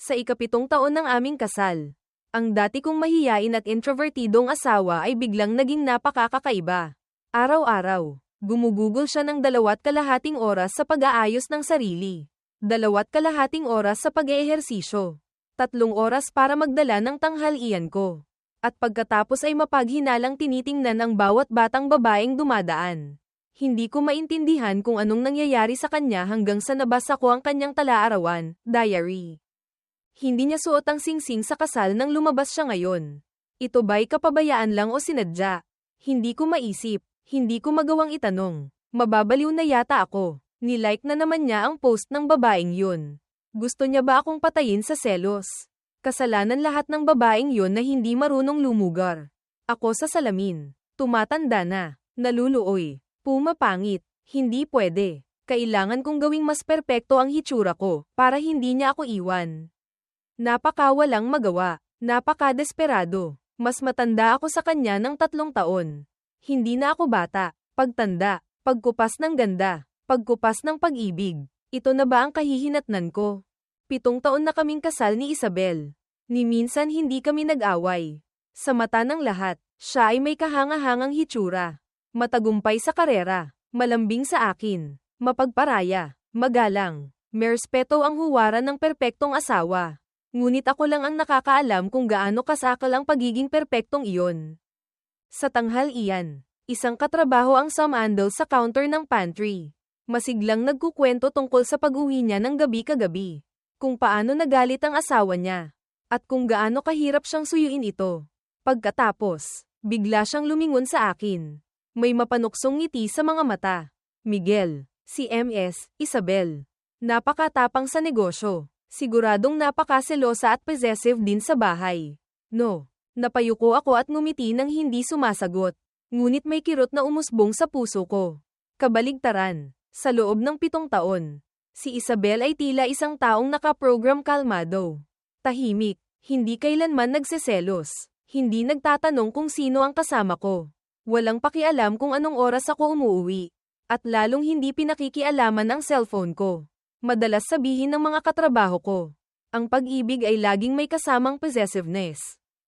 Sa ikapitong taon ng aming kasal, ang dati kong mahiyain at introvertidong asawa ay biglang naging napakakaiba. Araw-araw, gumugugol siya ng 2.5 oras sa pag-aayos ng sarili. 2.5 oras sa pag-eehersisyo. 3 oras para magdala ng tanghalian ko. At pagkatapos ay mapaghinalang tinitingnan ang bawat batang babaeng dumadaan. Hindi ko maintindihan kung anong nangyayari sa kanya hanggang sa nabasa ko ang kanyang tala-arawan, diary. Hindi niya suot ang singsing sa kasal nang lumabas siya ngayon. Ito ba'y kapabayaan lang o sinadya? Hindi ko maisip, hindi ko magawang itanong. Mababaliw na yata ako. Nilike na naman niya ang post ng babaeng yun. Gusto niya ba akong patayin sa selos? Kasalanan lahat ng babaeng yun na hindi marunong lumugar. Ako sa salamin. Tumatanda na. Naluluoy. Pumapangit. Hindi pwede. Kailangan kong gawing mas perpekto ang hitsura ko, para hindi niya ako iwan. Napakawalang magawa. Napakadesperado. Mas matanda ako sa kanya ng 3 taon. Hindi na ako bata. Pagtanda. Pagkupas ng ganda. Pagkupas ng pag-ibig. Ito na ba ang kahihinatnan ko? 7 taon na kaming kasal ni Isabel. Ni minsan hindi kami nag-away. Sa mata ng lahat, siya ay may kahanga-hangang hitsura. Matagumpay sa karera. Malambing sa akin. Mapagparaya. Magalang. May respeto ang huwaran ng perpektong asawa. Ngunit ako lang ang nakakaalam kung gaano kasakal ang pagiging perpektong iyon. Sa tanghalian, isang katrabaho ang sumandal sa counter ng pantry. Masiglang nagkukwento tungkol sa pag-uwi niya ng gabi-kagabi. Kung paano nagalit ang asawa niya. At kung gaano kahirap siyang suyuin ito. Pagkatapos, bigla siyang lumingon sa akin. May mapanuksong ngiti sa mga mata. Miguel, si MS, Isabel. Napakatapang sa negosyo. Siguradong napakaselosa at possessive din sa bahay. No. Napayuko ako at ngumiti nang hindi sumasagot. Ngunit may kirot na umusbong sa puso ko. Kabaligtaran. Sa loob ng 7 taon, si Isabel ay tila isang taong nakaprogram kalmado. Tahimik. Hindi kailanman nagseselos. Hindi nagtatanong kung sino ang kasama ko. Walang pakialam kung anong oras ako umuuwi. At lalong hindi pinakikialaman ang cellphone ko. Madalas sabihin ng mga katrabaho ko, ang pag-ibig ay laging may kasamang possessiveness.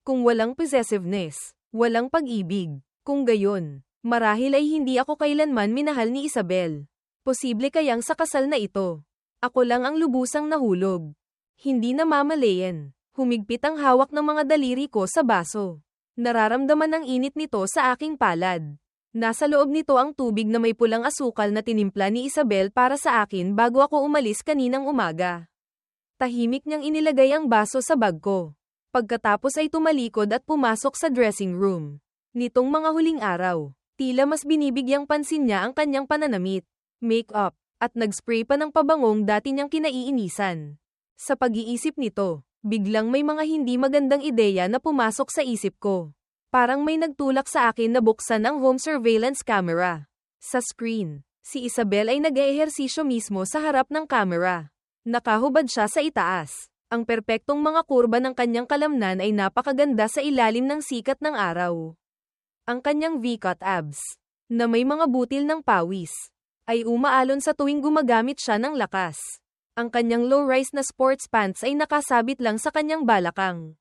Kung walang possessiveness, walang pag-ibig. Kung gayon, marahil ay hindi ako kailanman minahal ni Isabel. Posible kayang sa kasal na ito, ako lang ang lubusang nahulog. Hindi namamalayan. Humigpit ang hawak ng mga daliri ko sa baso. Nararamdaman ang init nito sa aking palad. Nasa loob nito ang tubig na may pulang asukal na tinimpla ni Isabel para sa akin bago ako umalis kaninang umaga. Tahimik niyang inilagay ang baso sa bag ko. Pagkatapos ay tumalikod at pumasok sa dressing room. Nitong mga huling araw, tila mas binibigyang pansin niya ang kanyang pananamit, make-up, at nag-spray pa ng pabangong dati niyang kinaiinisan. Sa pag-iisip nito, biglang may mga hindi magandang ideya na pumasok sa isip ko. Parang may nagtulak sa akin na buksan ang home surveillance camera. Sa screen, si Isabel ay nag-eehersisyo mismo sa harap ng camera. Nakahubad siya sa itaas. Ang perpektong mga kurba ng kanyang kalamnan ay napakaganda sa ilalim ng sikat ng araw. Ang kanyang V-cut abs, na may mga butil ng pawis, ay umaalon sa tuwing gumagamit siya ng lakas. Ang kanyang low-rise na sports pants ay nakasabit lang sa kanyang balakang.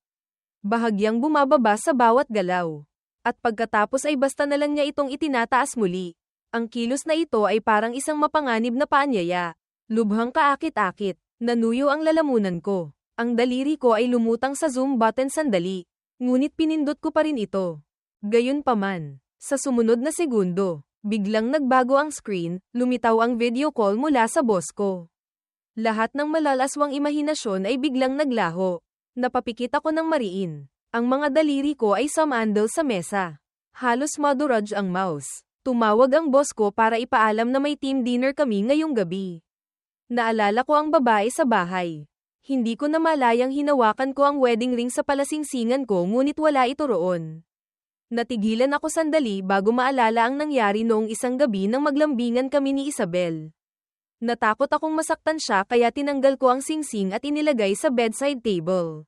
Bahagyang bumababa sa bawat galaw. At pagkatapos ay basta na lang niya itong itinataas muli. Ang kilos na ito ay parang isang mapanganib na paanyaya. Lubhang kaakit-akit, nanuyo ang lalamunan ko. Ang daliri ko ay lumutang sa zoom button sandali. Ngunit pinindot ko pa rin ito. Gayunpaman, sa sumunod na segundo, biglang nagbago ang screen, lumitaw ang video call mula sa boss ko. Lahat ng malalaswang imahinasyon ay biglang naglaho. Napapikit ako ng mariin. Ang mga daliri ko ay sumandal sa mesa. Halos maduraj ang mouse. Tumawag ang boss ko para ipaalam na may team dinner kami ngayong gabi. Naalala ko ang babae sa bahay. Hindi ko na malayang hinawakan ko ang wedding ring sa palasingsingan ko ngunit wala ito roon. Natigilan ako sandali bago maalala ang nangyari noong isang gabi nang maglambingan kami ni Isabel. Natakot akong masaktan siya kaya tinanggal ko ang singsing at inilagay sa bedside table.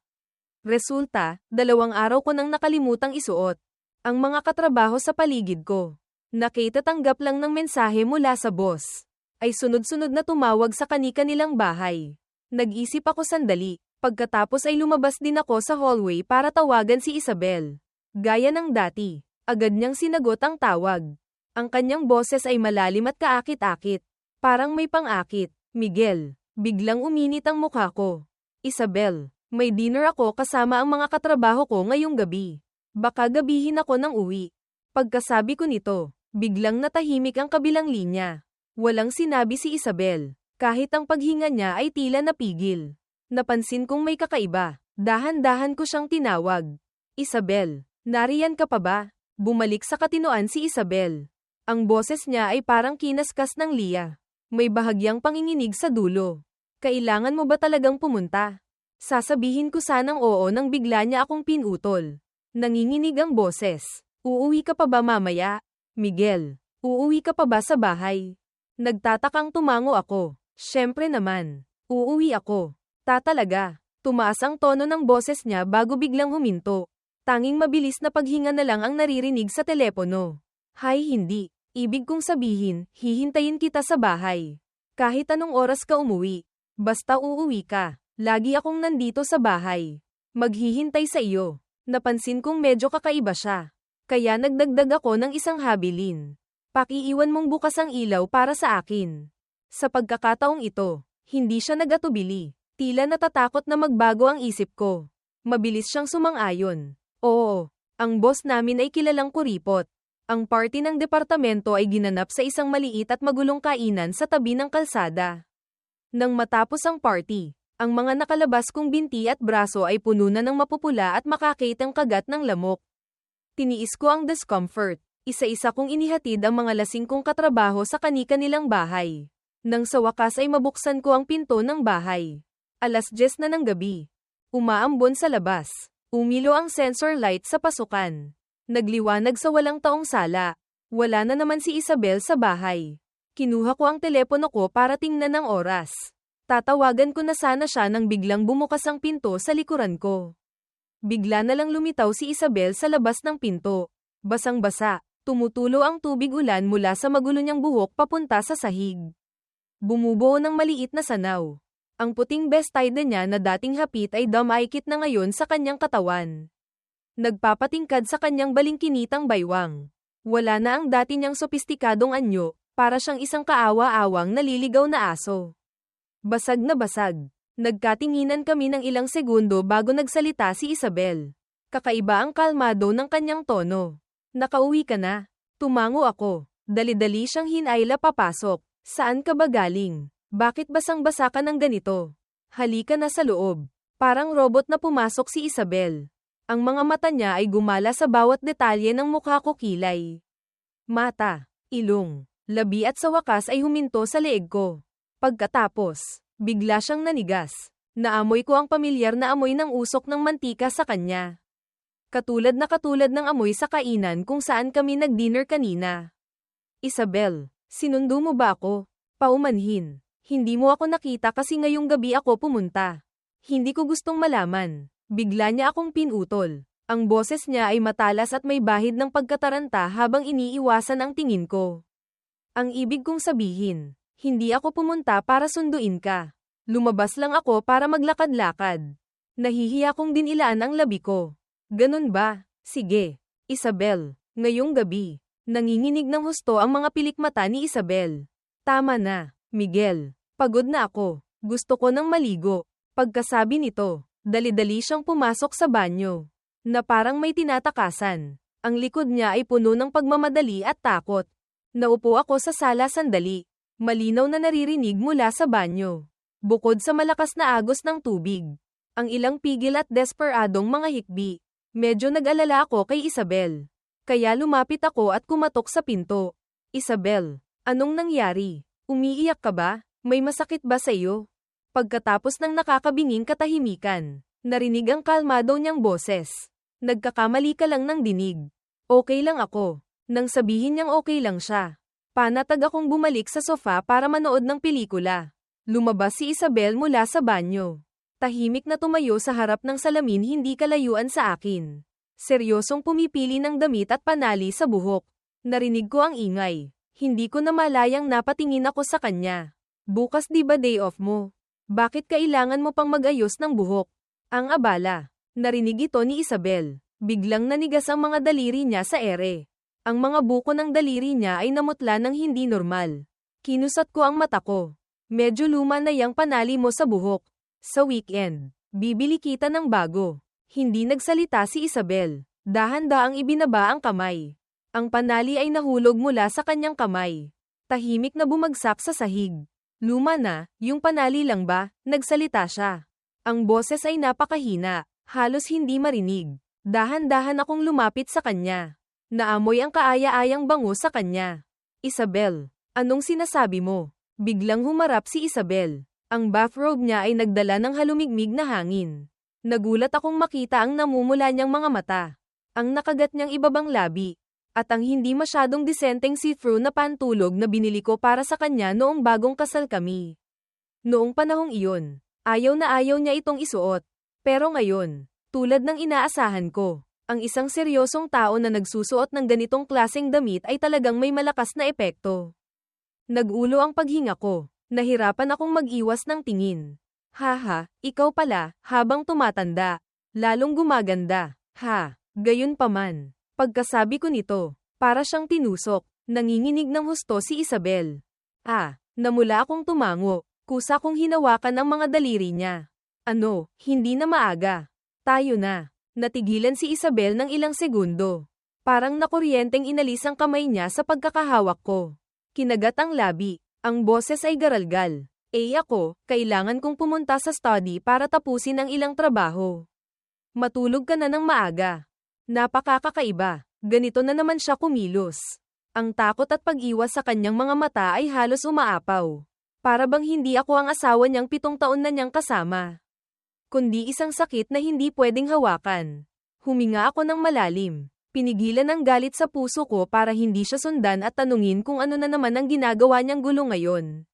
Resulta, 2 araw ko nang nakalimutang isuot. Ang mga katrabaho sa paligid ko, nakitatanggap lang ng mensahe mula sa boss, ay sunod-sunod na tumawag sa kani-kanilang bahay. Nag-isip ako sandali, Pagkatapos ay lumabas din ako sa hallway para tawagan si Isabel. Gaya ng dati, agad niyang sinagot ang tawag. Ang kanyang boses ay malalim at kaakit-akit. Parang may pang-akit. Miguel, biglang uminit ang mukha ko. Isabel, may dinner ako kasama ang mga katrabaho ko ngayong gabi. Baka gabihin ako ng uwi. Pagkasabi ko nito, biglang natahimik ang kabilang linya. Walang sinabi si Isabel. Kahit ang paghinga niya ay tila napigil. Napansin kong may kakaiba. Dahan-dahan ko siyang tinawag. Isabel, nariyan ka pa ba? Bumalik sa katinoan si Isabel. Ang boses niya ay parang kinaskas ng liya. May bahagyang panginginig sa dulo. Kailangan mo ba talagang pumunta? Sasabihin ko sanang oo nang bigla niya akong pinutol. Nanginginig ang boses. Uuwi ka pa ba mamaya? Miguel, uuwi ka pa ba sa bahay? Nagtatakang tumango ako. Siyempre naman. Uuwi ako. Tatalaga. Tumaas ang tono ng boses niya bago biglang huminto. Tanging mabilis na paghinga na lang ang naririnig sa telepono. Hay hindi. Ibig kong sabihin, hihintayin kita sa bahay. Kahit anong oras ka umuwi. Basta uuwi ka. Lagi akong nandito sa bahay. Maghihintay sa iyo. Napansin kong medyo kakaiba siya. Kaya nagdagdag ako ng isang habilin. Pakiiwan mong bukas ang ilaw para sa akin. Sa pagkakataong ito, hindi siya nag-atubili. Tila natatakot na magbago ang isip ko. Mabilis siyang sumang-ayon. Oo, ang boss namin ay kilalang kuripot. Ang party ng departamento ay ginanap sa isang maliit at magulong kainan sa tabi ng kalsada. Nang matapos ang party, ang mga nakalabas kong binti at braso ay puno na ng mapupula at makakitang kagat ng lamok. Tiniis ko ang discomfort. Isa-isa kong inihatid ang mga lasing kong katrabaho sa kani-kanilang bahay. Nang sa wakas ay mabuksan ko ang pinto ng bahay. 10:00 na ng gabi. Umaambon sa labas. Umilo ang sensor light sa pasukan. Nagliwanag sa walang taong sala. Wala na naman si Isabel sa bahay. Kinuha ko ang telepono ko para tingnan ang oras. Tatawagan ko na sana siya nang biglang bumukas ang pinto sa likuran ko. Bigla na lang lumitaw si Isabel sa labas ng pinto. Basang-basa. Tumutulo ang tubig ulan mula sa magulo niyang buhok papunta sa sahig. Bumubuo ng maliit na sanaw. Ang puting bestide niya na dating hapit ay damaykit na ngayon sa kanyang katawan. Nagpapatingkad sa kanyang balingkinitang baywang. Wala na ang dati niyang sopistikadong anyo, para siyang isang kaawa-awang naliligaw na aso. Basag na basag. Nagkatinginan kami ng ilang segundo bago nagsalita si Isabel. Kakaiba ang kalmado ng kanyang tono. Nakauwi ka na? Tumango ako. Dali-dali siyang hinayla papasok. Saan ka ba galing? Bakit basang-basa ka ng ganito? Halika na sa loob. Parang robot na pumasok si Isabel. Ang mga mata niya ay gumala sa bawat detalye ng mukha ko kilay. Mata, ilong, labi at sa wakas ay huminto sa leeg ko. Pagkatapos, bigla siyang nanigas. Naamoy ko ang pamilyar na amoy ng usok ng mantika sa kanya. Katulad ng amoy sa kainan kung saan kami nag-dinner kanina. Isabel, sinundo mo ba ako? Paumanhin. Hindi mo ako nakita kasi ngayong gabi ako pumunta. Hindi ko gustong malaman. Bigla niya akong pinutol. Ang boses niya ay matalas at may bahid ng pagkataranta habang iniiwasan ang tingin ko. Ang ibig kong sabihin, hindi ako pumunta para sunduin ka. Lumabas lang ako para maglakad-lakad. Nahihiya kong dinilaan ang labi ko. Ganun ba? Sige. Isabel, ngayong gabi. Nanginginig ng husto ang mga pilikmata ni Isabel. Tama na, Miguel. Pagod na ako. Gusto ko ng maligo. Pagkasabi nito, dali-dali siyang pumasok sa banyo. Na parang may tinatakasan. Ang likod niya ay puno ng pagmamadali at takot. Naupo ako sa sala sandali. Malinaw na naririnig mula sa banyo. Bukod sa malakas na agos ng tubig. Ang ilang pigil at desperadong mga hikbi. Medyo nag-alala ako kay Isabel. Kaya lumapit ako at kumatok sa pinto. Isabel, anong nangyari? Umiiyak ka ba? May masakit ba sa iyo? Pagkatapos ng nakakabinging katahimikan, narinig ang kalmado niyang boses. Nagkakamali ka lang ng dinig. Okay lang ako. Nang sabihin niyang okay lang siya, panatag akong bumalik sa sofa para manood ng pelikula. Lumabas si Isabel mula sa banyo. Tahimik na tumayo sa harap ng salamin hindi kalayuan sa akin. Seryosong pumipili ng damit at panali sa buhok. Narinig ko ang ingay. Hindi ko na malayang napatingin ako sa kanya. Bukas di ba day off mo? Bakit kailangan mo pang mag-ayos ng buhok? Ang abala. Narinig ito ni Isabel. Biglang nanigas ang mga daliri niya sa ere. Ang mga buko ng daliri niya ay namutla ng hindi normal. Kinusat ko ang mata ko. Medyo luma na yang panali mo sa buhok. Sa weekend, bibili kita ng bago. Hindi nagsalita si Isabel. Dahan-daang ibinaba ang kamay. Ang panali ay nahulog mula sa kanyang kamay. Tahimik na bumagsak sa sahig. Luma na, yung panali lang ba? Nagsalita siya. Ang boses ay napakahina, halos hindi marinig. Dahan-dahan akong lumapit sa kanya. Naamoy ang kaaya-ayang bango sa kanya. Isabel, anong sinasabi mo? Biglang humarap si Isabel. Ang bathrobe niya ay nagdala ng halumigmig na hangin. Nagulat akong makita ang namumula niyang mga mata. Ang nakagat niyang ibabang labi. At ang hindi masyadong disenteng see-through na pantulog na binili ko para sa kanya noong bagong kasal kami. Noong panahong iyon, ayaw na ayaw niya itong isuot. Pero ngayon, tulad ng inaasahan ko, ang isang seryosong tao na nagsusuot ng ganitong klaseng damit ay talagang may malakas na epekto. Nag-ulo ang paghinga ko. Nahirapan akong mag-iwas ng tingin. Haha, ikaw pala, habang tumatanda. Lalong gumaganda. Ha, gayon pa man. Pagkasabi ko nito, para siyang tinusok, nanginginig ng husto si Isabel. Namula akong tumango, kusa kong hinawakan ang mga daliri niya. Ano, hindi na maaga. Tayo na. Natigilan si Isabel ng ilang segundo. Parang nakuryenteng inalis ang kamay niya sa pagkakahawak ko. Kinagat ang labi, ang boses ay garalgal. Ako, kailangan kong pumunta sa study para tapusin ang ilang trabaho. Matulog ka na ng maaga. Napakakakaiba. Ganito na naman siya kumilos. Ang takot at pag-iwas sa kanyang mga mata ay halos umaapaw. Para bang hindi ako ang asawa niyang 7 taon na niyang kasama. Kundi isang sakit na hindi pwedeng hawakan. Huminga ako ng malalim. Pinigilan ang galit sa puso ko para hindi siya sundan at tanungin kung ano na naman ang ginagawa niyang gulo ngayon.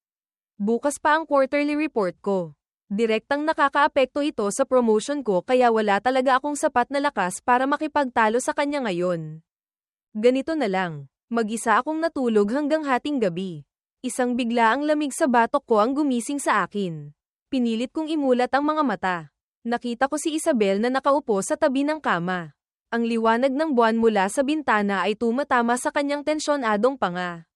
Bukas pa ang quarterly report ko. Direktang nakakaapekto ito sa promotion ko kaya wala talaga akong sapat na lakas para makipagtalo sa kanya ngayon. Ganito na lang, mag-isa akong natulog hanggang hating gabi. Isang bigla ang lamig sa batok ko ang gumising sa akin. Pinilit kong imulat ang mga mata. Nakita ko si Isabel na nakaupo sa tabi ng kama. Ang liwanag ng buwan mula sa bintana ay tumatama sa kanyang tensyonadong panga.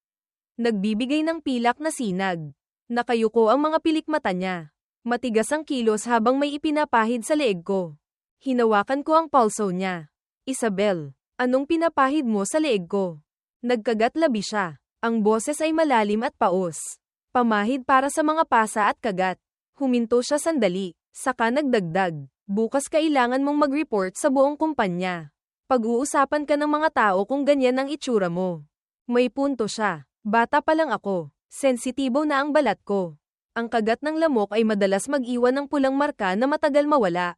Nagbibigay ng pilak na sinag. Nakayuko ang mga pilik mata niya. Matigas ang kilos habang may ipinapahid sa leeg ko. Hinawakan ko ang pulso niya. Isabel, anong pinapahid mo sa leeg ko? Nagkagat labi siya. Ang boses ay malalim at paos. Pamahid para sa mga pasa at kagat. Huminto siya sandali, saka nagdagdag. Bukas kailangan mong mag-report sa buong kumpanya. Pag-uusapan ka ng mga tao kung ganyan ang itsura mo. May punto siya. Bata pa lang ako. Sensitibo na ang balat ko. Ang kagat ng lamok ay madalas mag-iwan ng pulang marka na matagal mawala.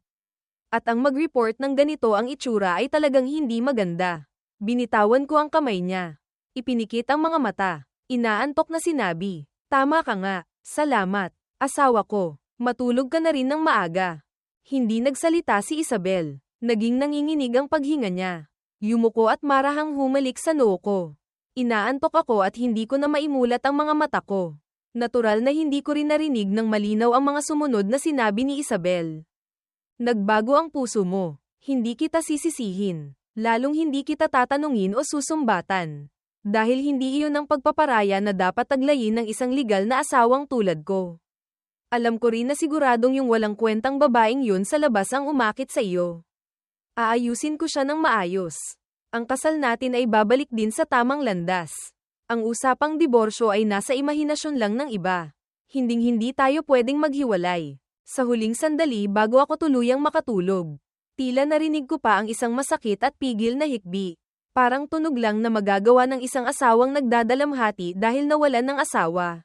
At ang mag-report ng ganito ang itsura ay talagang hindi maganda. Binitawan ko ang kamay niya. Ipinikit ang mga mata. Inaantok na sinabi. Tama ka nga. Salamat. Asawa ko. Matulog ka na rin ng maaga. Hindi nagsalita si Isabel. Naging nanginginig ang paghinga niya. Yumuko at marahang humalik sa noo ko. Inaantok ako at hindi ko na maimulat ang mga mata ko. Natural na hindi ko rin narinig ng malinaw ang mga sumunod na sinabi ni Isabel. Nagbago ang puso mo. Hindi kita sisisihin. Lalong hindi kita tatanungin o susumbatan. Dahil hindi iyon ang pagpaparaya na dapat taglayin ng isang legal na asawang tulad ko. Alam ko rin na siguradong yung walang kwentang babaeng yun sa labas ang umakit sa iyo. Aayusin ko siya ng maayos. Ang kasal natin ay babalik din sa tamang landas. Ang usapang diborsyo ay nasa imahinasyon lang ng iba. Hinding-hindi tayo pwedeng maghiwalay. Sa huling sandali bago ako tuluyang makatulog. Tila narinig ko pa ang isang masakit at pigil na hikbi. Parang tunog lang na magagawa ng isang asawang nagdadalamhati dahil nawalan ng asawa.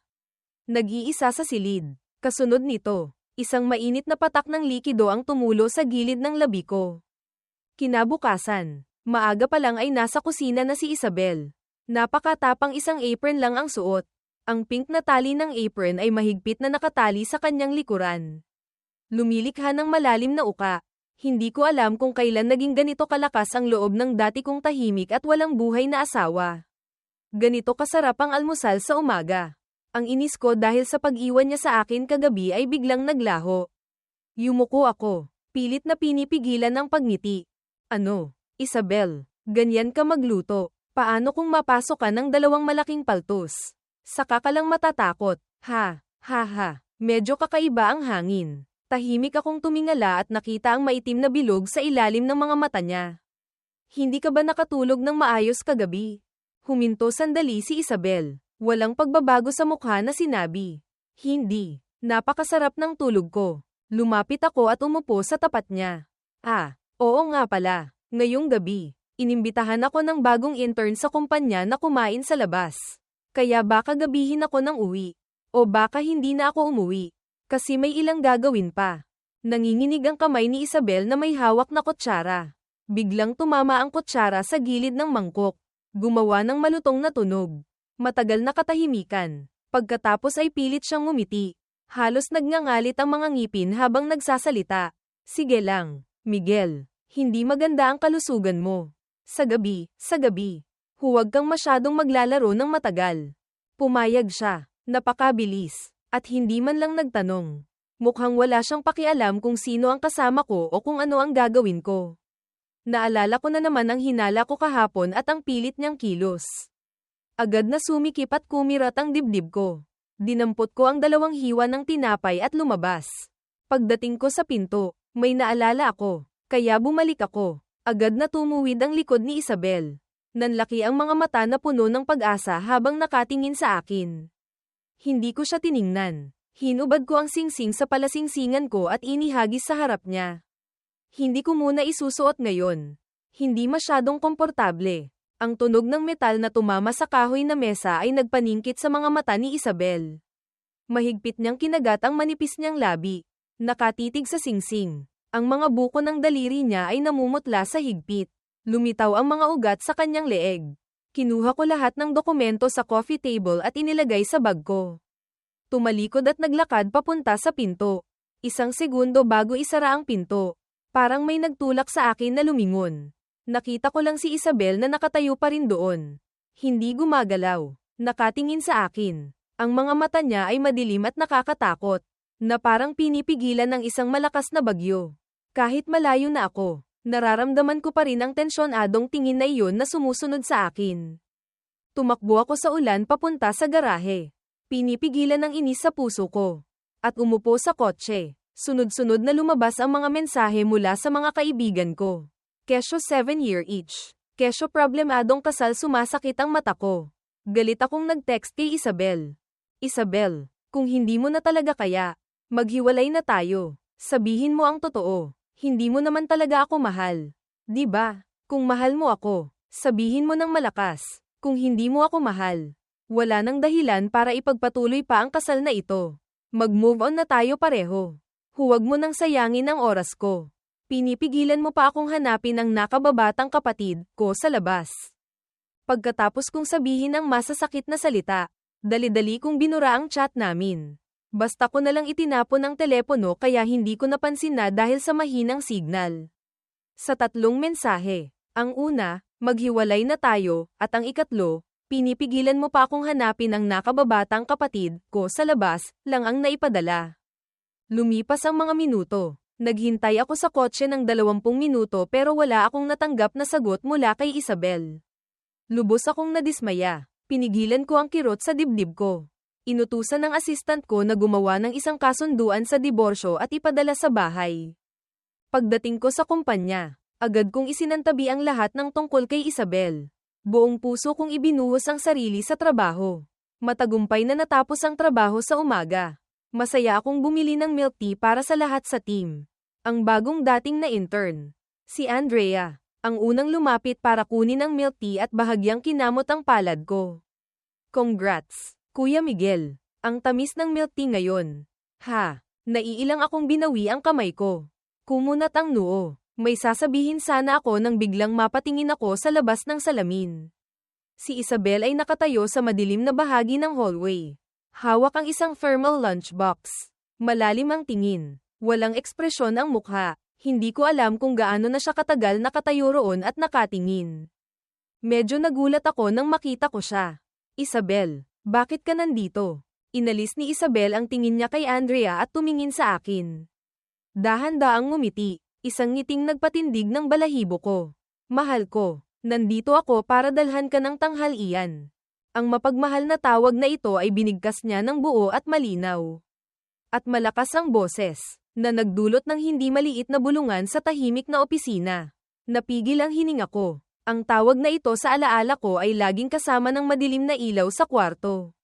Nag-iisa sa silid. Kasunod nito, isang mainit na patak ng likido ang tumulo sa gilid ng labi ko. Kinabukasan, maaga pa lang ay nasa kusina na si Isabel. Napakatapang isang apron lang ang suot. Ang pink na tali ng apron ay mahigpit na nakatali sa kanyang likuran. Lumilikha ng malalim na uka. Hindi ko alam kung kailan naging ganito kalakas ang loob ng dati kong tahimik at walang buhay na asawa. Ganito kasarap ang almusal sa umaga. Ang inis ko dahil sa pag-iwan niya sa akin kagabi ay biglang naglaho. Yumuko ako. Pilit na pinipigilan ang pagngiti. Ano, Isabel, ganyan ka magluto. Paano kung mapasok ka ng dalawang malaking paltos? Saka ka lang matatakot. Ha, ha ha. Medyo kakaiba ang hangin. Tahimik akong tumingala at nakita ang maitim na bilog sa ilalim ng mga mata niya. Hindi ka ba nakatulog ng maayos kagabi? Huminto sandali si Isabel. Walang pagbabago sa mukha na sinabi. Hindi. Napakasarap ng tulog ko. Lumapit ako at umupo sa tapat niya. Oo nga pala. Ngayong gabi, inimbitahan ako ng bagong intern sa kumpanya na kumain sa labas. Kaya baka gabihin ako ng uwi. O baka hindi na ako umuwi. Kasi may ilang gagawin pa. Nanginginig ang kamay ni Isabel na may hawak na kutsara. Biglang tumama ang kutsara sa gilid ng mangkok. Gumawa ng malutong na tunog. Matagal na katahimikan. Pagkatapos ay pilit siyang ngumiti. Halos nagngangalit ang mga ngipin habang nagsasalita. Sige lang, Miguel. Hindi maganda ang kalusugan mo. Sa gabi. Huwag kang masyadong maglalaro ng matagal. Pumayag siya. Napakabilis. At hindi man lang nagtanong. Mukhang wala siyang pakialam kung sino ang kasama ko o kung ano ang gagawin ko. Naalala ko na naman ang hinala ko kahapon at ang pilit niyang kilos. Agad na sumikip at kumirat ang dibdib ko. Dinampot ko ang 2 hiwa ng tinapay at lumabas. Pagdating ko sa pinto, may naalala ako. Kaya bumalik ako. Agad na tumuwid ang likod ni Isabel. Nanlaki ang mga mata na puno ng pag-asa habang nakatingin sa akin. Hindi ko siya tiningnan. Hinubad ko ang singsing sa palasingsingan ko at inihagis sa harap niya. Hindi ko muna isusuot ngayon. Hindi masyadong komportable. Ang tunog ng metal na tumama sa kahoy na mesa ay nagpaningkit sa mga mata ni Isabel. Mahigpit niyang kinagat ang manipis niyang labi. Nakatitig sa singsing. Ang mga buko ng daliri niya ay namumutla sa higpit. Lumitaw ang mga ugat sa kanyang leeg. Kinuha ko lahat ng dokumento sa coffee table at inilagay sa bag ko. Tumalikod at naglakad papunta sa pinto. 1 segundo bago isara ang pinto. Parang may nagtulak sa akin na lumingon. Nakita ko lang si Isabel na nakatayo pa rin doon. Hindi gumagalaw. Nakatingin sa akin. Ang mga mata niya ay madilim at nakakatakot. Na parang pinipigilan ng isang malakas na bagyo. Kahit malayo na ako, nararamdaman ko pa rin ang tensyonadong tingin na iyon na sumusunod sa akin. Tumakbo ako sa ulan papunta sa garahe. Pinipigilan ng inis sa puso ko. At umupo sa kotse. Sunod-sunod na lumabas ang mga mensahe mula sa mga kaibigan ko. Kesyo 7-year itch. Kesyo problemadong kasal sumasakit ang mata ko. Galit akong nag-text kay Isabel. Isabel, kung hindi mo na talaga kaya, maghiwalay na tayo. Sabihin mo ang totoo. Hindi mo naman talaga ako mahal. Di ba? Kung mahal mo ako, sabihin mo ng malakas. Kung hindi mo ako mahal, wala nang dahilan para ipagpatuloy pa ang kasal na ito. Mag-move on na tayo pareho. Huwag mo nang sayangin ang oras ko. Pinipigilan mo pa akong hanapin ang nakababatang kapatid ko sa labas. Pagkatapos kong sabihin ang masasakit na salita, dali-dali kong binura ang chat namin. Basta ko na lang itinapon ang telepono kaya hindi ko napansin na dahil sa mahinang signal. Sa 3 mensahe, ang una, maghiwalay na tayo, at ang ikatlo, pinipigilan mo pa akong hanapin ang nakababatang kapatid ko sa labas, lang ang naipadala. Lumipas ang mga minuto. Naghintay ako sa kotse ng 20 minuto pero wala akong natanggap na sagot mula kay Isabel. Lubos akong nadismaya. Pinigilan ko ang kirot sa dibdib ko. Inutusan ng assistant ko na gumawa ng isang kasunduan sa diborsyo at ipadala sa bahay. Pagdating ko sa kumpanya, agad kong isinantabi ang lahat ng tungkol kay Isabel. Buong puso kong ibinuhos ang sarili sa trabaho. Matagumpay na natapos ang trabaho sa umaga. Masaya akong bumili ng milk tea para sa lahat sa team. Ang bagong dating na intern, si Andrea, ang unang lumapit para kunin ang milk tea at bahagyang kinamot ang palad ko. Congrats, Kuya Miguel. Ang tamis ng milk tea ngayon. Ha, naiilang akong binawi ang kamay ko. Kumunat ang noo. May sasabihin sana ako nang biglang mapatingin ako sa labas ng salamin. Si Isabel ay nakatayo sa madilim na bahagi ng hallway. Hawak ang isang thermal lunchbox. Malalim ang tingin. Walang ekspresyon ang mukha. Hindi ko alam kung gaano na siya katagal nakatayo roon at nakatingin. Medyo nagulat ako nang makita ko siya. Isabel, bakit ka nandito? Inalis ni Isabel ang tingin niya kay Andrea at tumingin sa akin. Dahan-daang ngumiti, isang ngiting nagpatindig ng balahibo ko. Mahal ko, nandito ako para dalhan ka ng tanghalian. Ang mapagmahal na tawag na ito ay binigkas niya ng buo at malinaw. At malakas ang boses, na nagdulot ng hindi maliit na bulungan sa tahimik na opisina. Napigil ang hininga ko. Ang tawag na ito sa alaala ko ay laging kasama ng madilim na ilaw sa kwarto.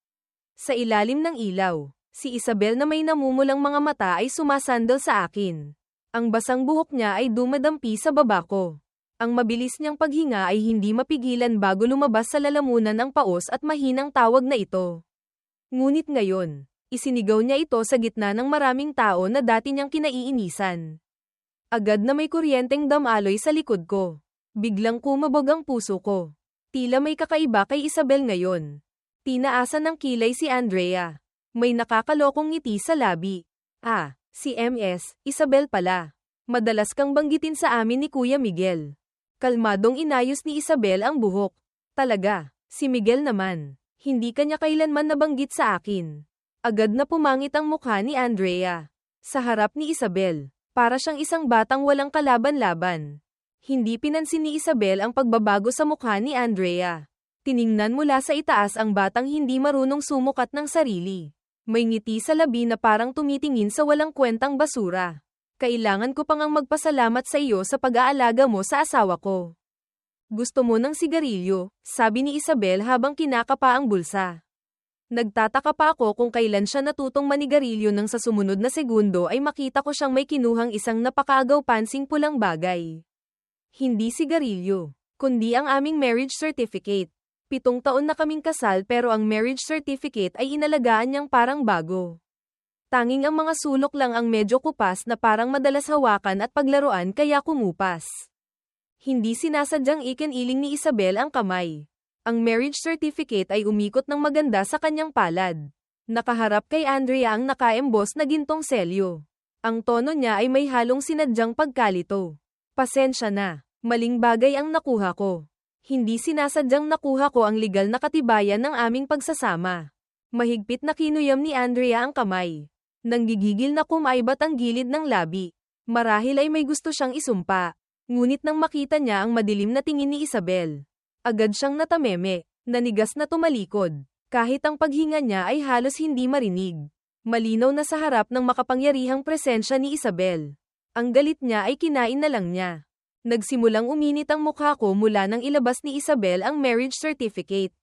Sa ilalim ng ilaw, si Isabel na may namumulang mga mata ay sumasandal sa akin. Ang basang buhok niya ay dumadampi sa baba ko. Ang mabilis niyang paghinga ay hindi mapigilan bago lumabas sa lalamunan ang paos at mahinang tawag na ito. Ngunit ngayon, isinigaw niya ito sa gitna ng maraming tao na dati niyang kinaiinisan. Agad na may kuryenteng damaloy sa likod ko. Biglang kumabog ang puso ko. Tila may kakaiba kay Isabel ngayon. Tinaasan ng kilay si Andrea. May nakakalokong ngiti sa labi. Ah, si MS, Isabel pala. Madalas kang banggitin sa amin ni Kuya Miguel. Kalmadong inayos ni Isabel ang buhok. Talaga, si Miguel naman. Hindi kanya kailanman nabanggit sa akin. Agad na pumangit ang mukha ni Andrea. Sa harap ni Isabel, para siyang isang batang walang kalaban-laban. Hindi pinansin ni Isabel ang pagbabago sa mukha ni Andrea. Tiningnan mula sa itaas ang batang hindi marunong sumukat ng sarili. May ngiti sa labi na parang tumitingin sa walang kwentang basura. Kailangan ko pang magpasalamat sa iyo sa pag-aalaga mo sa asawa ko. Gusto mo ng sigarilyo, sabi ni Isabel habang kinakapa ang bulsa. Nagtataka pa ako kung kailan siya natutong manigarilyo nang sa sumunod na segundo ay makita ko siyang may kinuhang isang napakaagaw-pansing pulang bagay. Hindi sigarilyo, kundi ang aming marriage certificate. 7 taon na kaming kasal pero ang marriage certificate ay inalagaan niyang parang bago. Tanging ang mga sulok lang ang medyo kupas na parang madalas hawakan at paglaruan kaya kumupas. Hindi sinasadyang ikiniling ni Isabel ang kamay. Ang marriage certificate ay umikot ng maganda sa kanyang palad. Nakaharap kay Andrea ang naka-emboss na gintong selyo. Ang tono niya ay may halong sinadyang pagkalito. Pasensya na, maling bagay ang nakuha ko. Hindi sinasadyang nakuha ko ang legal na katibayan ng aming pagsasama. Mahigpit na kinuyam ni Andrea ang kamay. Nanggigigil na kumaibat ang gilid ng labi. Marahil ay may gusto siyang isumpa. Ngunit nang makita niya ang madilim na tingin ni Isabel, agad siyang natameme, nanigas na tumalikod. Kahit ang paghinga niya ay halos hindi marinig. Malinaw na sa harap ng makapangyarihang presensya ni Isabel. Ang galit niya ay kinain na lang niya. Nagsimulang uminit ang mukha ko mula nang ilabas ni Isabel ang marriage certificate.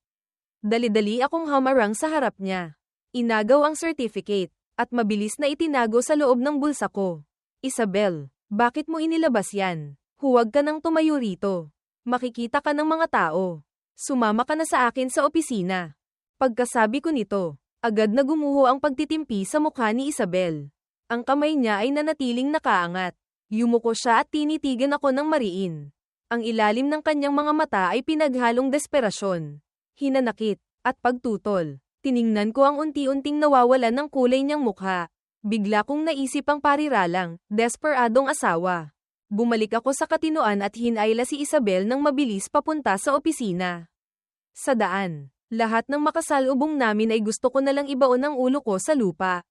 Dali-dali akong hamarang sa harap niya. Inagaw ang certificate, at mabilis na itinago sa loob ng bulsa ko. Isabel, bakit mo inilabas yan? Huwag ka nang tumayo rito. Makikita ka ng mga tao. Sumama ka na sa akin sa opisina. Pagkasabi ko nito, agad na gumuho ang pagtitimpi sa mukha ni Isabel. Ang kamay niya ay nanatiling nakaangat. Yumuko siya at tinitigan ako ng mariin. Ang ilalim ng kanyang mga mata ay pinaghalong desperasyon, hinanakit, at pagtutol. Tiningnan ko ang unti-unting nawawalan ng kulay niyang mukha. Bigla kong naisip ang pariralang, desperadong asawa. Bumalik ako sa katinoan at hinayla si Isabel ng mabilis papunta sa opisina. Sa daan, lahat ng makasalubong namin ay gusto ko nalang ibaon ang ulo ko sa lupa.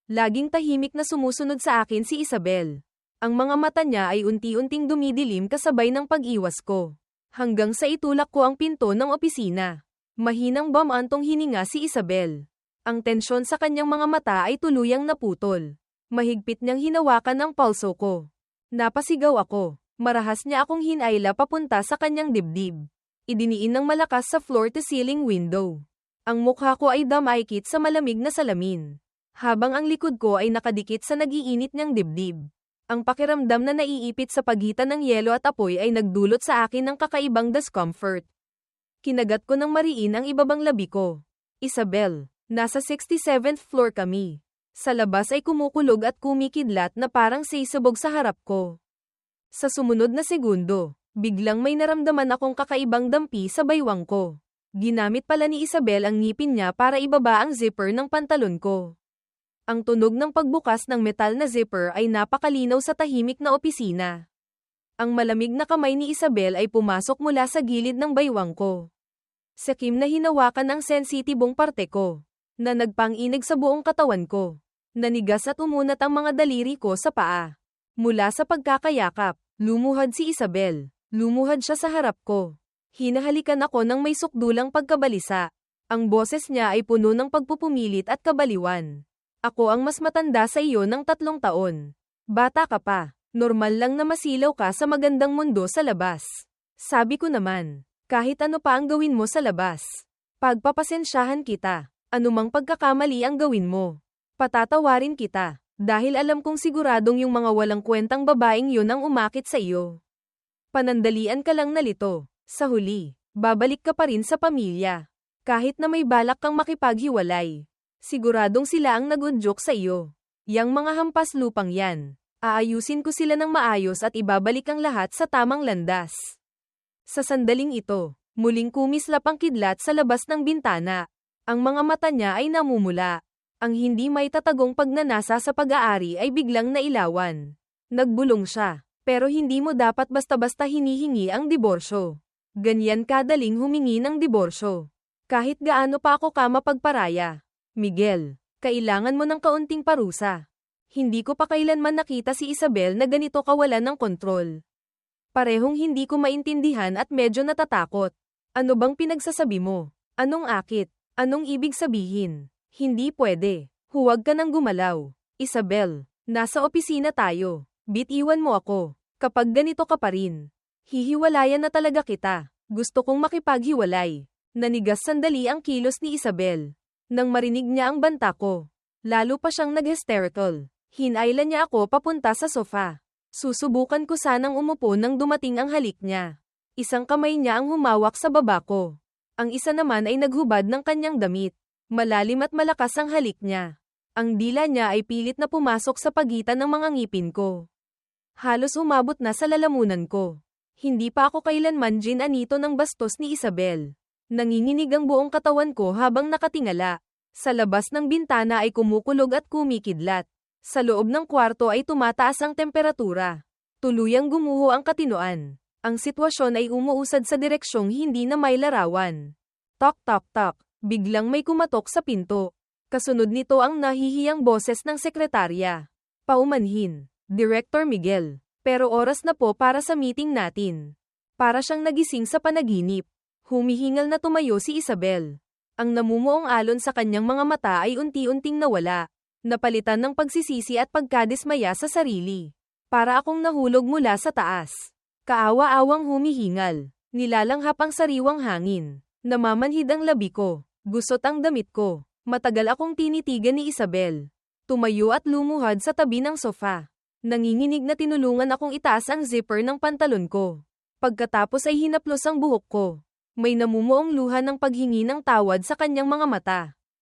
Laging tahimik na sumusunod sa akin si Isabel. Ang mga mata niya ay unti-unting dumidilim kasabay ng pag-iwas ko. Hanggang sa itulak ko ang pinto ng opisina. Mahinang bumantong hininga si Isabel. Ang tensyon sa kanyang mga mata ay tuluyang naputol. Mahigpit niyang hinawakan ang pulso ko. Napasigaw ako. Marahas niya akong hinayla papunta sa kanyang dibdib. Idiniin ng malakas sa floor-to-ceiling window. Ang mukha ko ay damaykit sa malamig na salamin. Habang ang likod ko ay nakadikit sa nag-iinit niyang dibdib. Ang pakiramdam na naiipit sa pagitan ng yelo at apoy ay nagdulot sa akin ng kakaibang discomfort. Kinagat ko ng mariin ang ibabang labi ko. Isabel, nasa 67th floor kami. Sa labas ay kumukulog at kumikidlat na parang sisabog sa harap ko. Sa sumunod na segundo, biglang may naramdaman akong kakaibang dampi sa baywang ko. Ginamit pala ni Isabel ang ngipin niya para ibaba ang zipper ng pantalon ko. Ang tunog ng pagbukas ng metal na zipper ay napakalinaw sa tahimik na opisina. Ang malamig na kamay ni Isabel ay pumasok mula sa gilid ng baywang ko. Sakim na hinawakan ang sensitibong parte ko. na nagpanginig sa buong katawan ko. Nanigas at umunat ang mga daliri ko sa paa. Mula sa pagkakayakap, lumuhad si Isabel. Lumuhad siya sa harap ko. Hinahalikan ako ng may sukdulang pagkabalisa. Ang boses niya ay puno ng pagpupumilit at kabaliwan. Ako ang mas matanda sa iyo ng 3 taon. Bata ka pa. Normal lang na masilaw ka sa magandang mundo sa labas. Sabi ko naman, kahit ano pa ang gawin mo sa labas. Pagpapasensyahan kita. Anumang pagkakamali ang gawin mo. Patatawarin kita. Dahil alam kong siguradong yung mga walang kwentang babaeng yun ang umakit sa iyo. Panandalian ka lang nalito. Sa huli, babalik ka pa rin sa pamilya. Kahit na may balak kang makipaghiwalay. Siguradong sila ang nagunjok sa iyo. Yang mga hampas lupang yan. Aayusin ko sila ng maayos at ibabalik ang lahat sa tamang landas. Sa sandaling ito, muling kumislap ang kidlat sa labas ng bintana. Ang mga mata niya ay namumula. Ang hindi may tatagong pagnanasa sa pag-aari ay biglang nailawan. Nagbulong siya, pero hindi mo dapat basta-basta hinihingi ang diborsyo. Ganyan kadaling humingi ng diborsyo. Kahit gaano pa ako ka mapagparaya. Miguel, kailangan mo ng kaunting parusa. Hindi ko pa kailanman nakita si Isabel na ganito kawalan ng kontrol. Parehong hindi ko maintindihan at medyo natatakot. Ano bang pinagsasabi mo? Anong akit? Anong ibig sabihin? Hindi pwede. Huwag ka nang gumalaw. Isabel, nasa opisina tayo. Bitiwan mo ako. Kapag ganito ka pa rin, hihiwalayan na talaga kita. Gusto kong makipaghiwalay. Nanigas sandali ang kilos ni Isabel. Nang marinig niya ang banta ko, lalo pa siyang nag-hysterical. Hinailan niya ako papunta sa sofa. Susubukan ko sanang umupo nang dumating ang halik niya. Isang kamay niya ang humawak sa baba ko. Ang isa naman ay naghubad ng kanyang damit. Malalim at malakas ang halik niya. Ang dila niya ay pilit na pumasok sa pagitan ng mga ngipin ko. Halos umabot na sa lalamunan ko. Hindi pa ako kailanman ginanito ng bastos ni Isabel. Nanginginig ang buong katawan ko habang nakatingala. Sa labas ng bintana ay kumukulog at kumikidlat. Sa loob ng kwarto ay tumataas ang temperatura. Tuluyang gumuho ang katinoan. Ang sitwasyon ay umuusad sa direksyong hindi na may larawan. Tok tok tok. Biglang may kumatok sa pinto. Kasunod nito ang nahihiyang boses ng sekretarya. Paumanhin, Director Miguel. Pero oras na po para sa meeting natin. Para siyang nagising sa panaginip. Humihingal na tumayo si Isabel. Ang namumuong alon sa kanyang mga mata ay unti-unting nawala. Napalitan ng pagsisisi at pagkadismaya sa sarili. Para akong nahulog mula sa taas. Kaawa-awang humihingal. Nilalanghap ang sariwang hangin. Namamanhid ang labi ko. Gusot ang damit ko. Matagal akong tinitigan ni Isabel. Tumayo at lumuhad sa tabi ng sofa. Nanginginig na tinulungan akong itaas ang zipper ng pantalon ko. Pagkatapos ay hinaplos ang buhok ko. May namumuong luha ng paghingi ng tawad sa kanyang mga mata.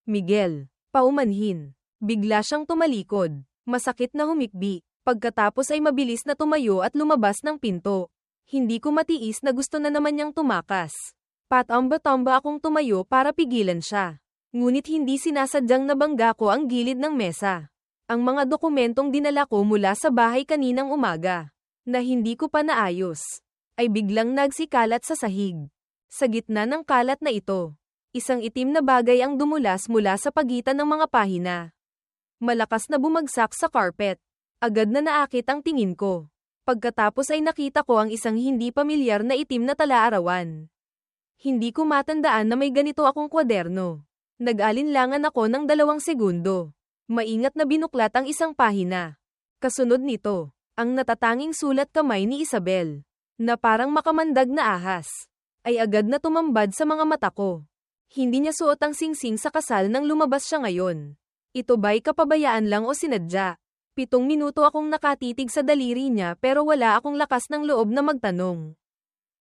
Miguel, paumanhin. Bigla siyang tumalikod. Masakit na humikbi. Pagkatapos ay mabilis na tumayo at lumabas ng pinto. Hindi ko matiis na gusto na naman niyang tumakas. Patamba-tamba akong tumayo para pigilan siya. Ngunit hindi sinasadyang nabangga ko ang gilid ng mesa. Ang mga dokumentong dinala ko mula sa bahay kaninang umaga, na hindi ko pa naayos, ay biglang nagsikalat sa sahig. Sa gitna ng kalat na ito, isang itim na bagay ang dumulas mula sa pagitan ng mga pahina. Malakas na bumagsak sa carpet. Agad na naakit ang tingin ko. Pagkatapos ay nakita ko ang isang hindi pamilyar na itim na tala-arawan. Hindi ko matandaan na may ganito akong kwaderno. Nag-alinlangan ako ng 2 segundo. Maingat na binuklat ang isang pahina. Kasunod nito, ang natatanging sulat kamay ni Isabel, na parang makamandag na ahas, ay agad na tumambad sa mga mata ko. Hindi niya suot ang singsing sa kasal nang lumabas siya ngayon. Ito ba'y kapabayaan lang o sinadya? 7 minuto akong nakatitig sa daliri niya pero wala akong lakas ng loob na magtanong.